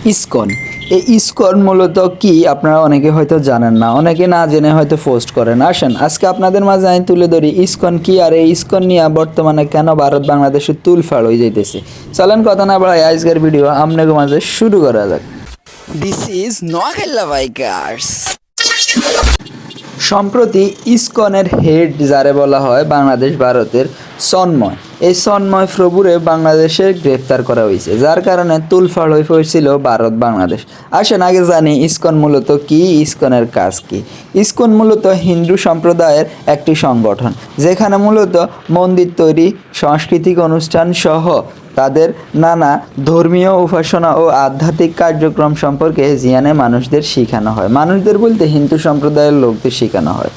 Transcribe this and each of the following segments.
ISKCON. এই ISKCON মূলত কি আপনারা অনেকে হয়তো জানেন না, অনেকে না জেনে হয়তো পোস্ট করেন। আসেন আজকে আপনাদের মাঝে আমি তুলে ধরি ইসকন কি, আর এই ইসকন নিয়ে বর্তমানে কেন ভারত বাংলাদেশে তুলফাড় হয়ে যাইতেছে। চলেন কথা না বাড়াই আজকের ভিডিও আপনাদের মাঝে শুরু করা যাক। This is Noakhali bikers. সম্প্রতি ইসকনের হেড যারে বলা হয় বাংলাদেশ ভারতের সন্ময়, এই সন্ময় প্রভুরে বাংলাদেশে গ্রেপ্তার করা হয়েছে, যার কারণে তুলফাড় হয়ে পড়ছিল ভারত বাংলাদেশ। আসেন আগে জানি ইসকন মূলত কি, ইসকনের কাজ কি। ইসকন মূলত হিন্দু সম্প্রদায়ের একটি সংগঠন, যেখানে মূলত মন্দির তৈরি, সাংস্কৃতিক অনুষ্ঠান সহ তাদের নানা ধর্মীয় উপাসনা ও আধ্যাত্মিক কার্যক্রম সম্পর্কে জিয়ানে মানুষদের শেখানো হয়। মানুষদের বলতে হিন্দু সম্প্রদায়ের লোকদের শেখানো হয়।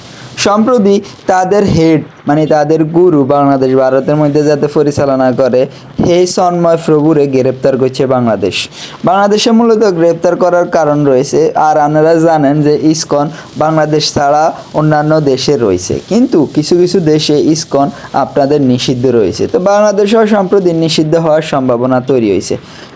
সম্প্রতি তাদের হেড মানে তাদের গুরু বাংলাদেশ ভারতের মধ্যে যাতে পরিচালনা করে সেই সন্ময় প্রভুরে গ্রেপ্তার করছে বাংলাদেশ। বাংলাদেশে মূলত গ্রেপ্তার করার কারণ রয়েছে, আর আপনারা জানেন যে ইসকন বাংলাদেশ ছাড়া অন্যান্য দেশে রয়েছে, কিন্তু কিছু কিছু দেশে ইসকন আপনাদের নিষিদ্ধ রয়েছে। তো বাংলাদেশেও সম্প্রতি নিষিদ্ধ হওয়ার সম্ভাবনা তৈরি হয়েছে।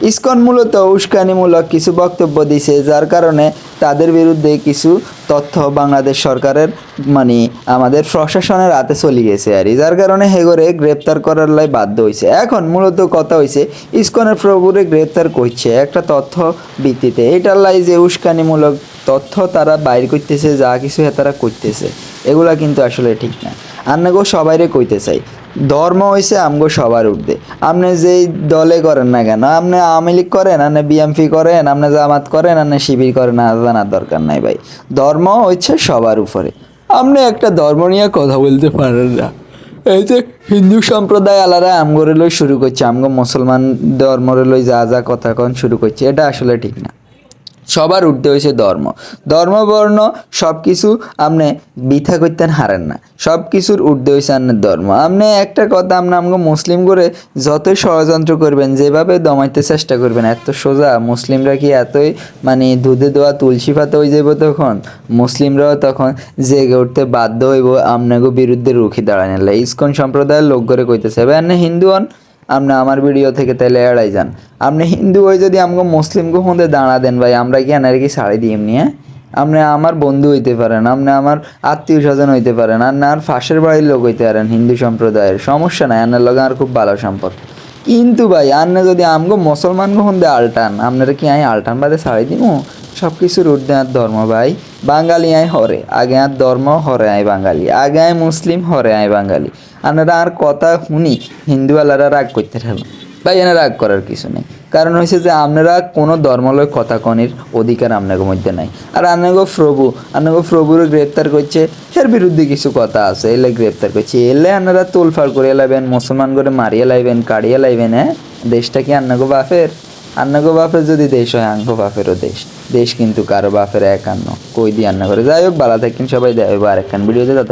ইসকন মূলত উস্কানিমূলক কিছু বক্তব্য দিছে, যার কারণে তাদের বিরুদ্ধে কিছু তথ্য বাংলাদেশ সরকারের মানে আমাদের প্রশাসনের হাতে চলে গেছে, আর যার কারণে হেগরে গ্রেপ্তার করার লাই বাধ্য হয়েছে। এখন মূলত কথা হয়েছে ইসকনের প্রভুরে গ্রেপ্তার করছে একটা তথ্য ভিত্তিতে, এটার লাই যে উস্কানিমূলক তথ্য তারা বাইর করতেছে, যা কিছু তারা করতেছে, এগুলা কিন্তু আসলে ঠিক না। আপনাকেও সবাইরে কইতে চাই, ধর্ম হয়েছে আমগো সবার ঊর্ধ্বে। আপনি যেই দলে করেন না কেন, আপনি আওয়ামী লীগ করেন, আপনি বিএমপি করেন, আপনি জামাত করেন, আপনি শিবির করেন, জানার দরকার নাই ভাই। ধর্ম হচ্ছে সবার উপরে। আপনি একটা ধর্ম নিয়ে কথা বলতে পারেন না। এই যে হিন্দু সম্প্রদায় আলাদা আমগরে লই শুরু করছে, আমগো মুসলমান ধর্মরে লই যা যা কথা কন শুরু করছে, এটা আসলে ঠিক না। সবার উঠতে হয়েছে ধর্ম, ধর্মবর্ণ সব কিছু আপনি বৃথা করতেন হারেন না, সব কিছুর উঠতে হয়েছে আপনার ধর্ম। আপনি একটা কথা, আপনি আমাকে মুসলিম করে যতই ষড়যন্ত্র করবেন, যেভাবে দমাইতে চেষ্টা করবেন, এত সোজা মুসলিমরা কি এতই মানে দুধে দেওয়া তুলসী পাতা হয়ে যাব? তখন মুসলিমরাও তখন জেগে উঠতে বাধ্য হইব আপনাকে বিরুদ্ধে রুখে দাঁড়ানো। ইসকন সম্প্রদায়ের লোক করে কইতেছে ভাই আপনি হিন্দু হন, আপনি আমার ভিডিও থেকে তাহলে এড়াই যান। আপনি হিন্দু হয়ে যদি আমাকে মুসলিমকে মধ্যে দাঁড়া দেন ভাই, আমরা কি আনার কি ছাড়ি দিই এমনি? আপনি আমার বন্ধু হইতে পারেন, আপনি আমার আত্মীয় স্বজন হইতে পারেন, আর না আর ফাঁসের বাড়ির লোক হইতে পারেন হিন্দু সম্প্রদায়ের, সমস্যা নাই, আপনার লগে আর খুব ভালো সম্পর্ক। কিন্তু ভাই আপনি যদি আমগো মুসলমানকে মধ্যে আলটান, আপনারা কি আমি আলটান বাদে ছাড়ি দিব? সব কিছুর ঊর্ধ্বে আর ধর্ম ভাই। বাঙালি আয় হরে, আগে আর ধর্ম হরে আয় বাঙালি, আগে আয় মুসলিম হরে আয় বাঙালি। আপনারা আর কথা শুনি হিন্দুওয়ালারা রাগ করতে থাকবেন ভাই, এনে রাগ করার কিছু নেই। কারণ হয়েছে যে আপনারা কোনো ধর্মলয় কথা কনির অধিকার আপনাদের মধ্যে নাই। আর আপনাকে প্রভুরে গ্রেপ্তার করছে, এর বিরুদ্ধে কিছু কথা আছে, এলে গ্রেপ্তার করছে, এলে আপনারা তোলফাড় করে লাইবেন, মুসলমান করে মারিয়ে লাইবেন, কাড়িয়ে লাইবেন। হ্যাঁ, দেশটা কি আপনাকে বাপের? আন্নাগো বাপের যদি দেশ হয়, আঙ্গো বাপেরও দেশ। দেশ কিন্তু কারো বাপের একান্ন কই দিয়ে আন্না করে। যাই হোক, ভালো থাকেন সবাই, দেখ আরেকখান ভিডিওতে তত।